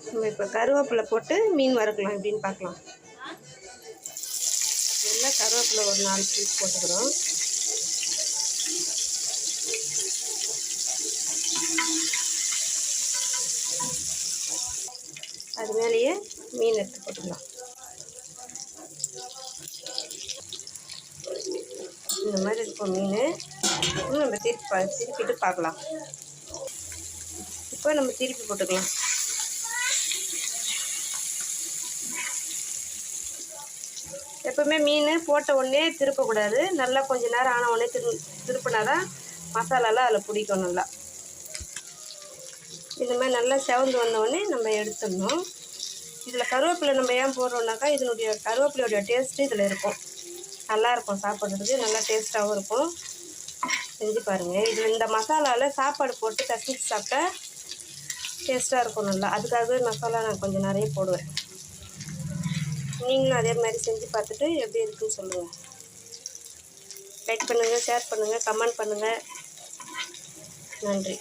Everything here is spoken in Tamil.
நம்ம இப்போ கருவேப்பிலை போட்டு மீன் வறுக்கலாம் எப்படின்னு பார்க்கலாம். எல்லாம் கருவேப்பிலை ஒரு 4 பீஸ் போட்டுக்கிறோம். அது மேலேயே மீன் எடுத்து போட்டுக்கலாம். இந்த மாதிரி இருக்கும் மீன். நம்ம திருப்பிட்டு பார்க்கலாம். இப்போ நம்ம திருப்பி போட்டுக்கலாம். எப்போவுமே மீன் போட்ட உடனே திருப்பக்கூடாது. நல்லா கொஞ்சம் நேரம் ஆன உடனே திருப்பினா தான் மசாலாலாம் அதில் பிடிக்கும் நல்லா. இந்த மாதிரி நல்லா செவந்து வந்தோடனே நம்ம எடுத்துடணும். இதில் கருவேப்பிலை நம்ம ஏன் போடுறோம்னாக்கா இதனுடைய கருவேப்பிலையோடைய டேஸ்ட்டு இதில் இருக்கும். நல்லாயிருக்கும், சாப்பிட்றதுக்கு நல்லா டேஸ்ட்டாகவும் இருக்கும். செஞ்சு பாருங்கள். இதில் இந்த மசாலாவில் சாப்பாடு போட்டு தட்டிச்சு சாப்பிட்டா டேஸ்ட்டாக இருக்கும் நல்லா. அதுக்காகவே மசாலா நான் கொஞ்சம் நிறைய போடுவேன். நீங்களும் அதே மாதிரி செஞ்சு பார்த்துட்டு எப்படி இருக்குன்னு சொல்லுங்கள். லைக் பண்ணுங்கள், ஷேர் பண்ணுங்கள், கமெண்ட் பண்ணுங்கள். நன்றி.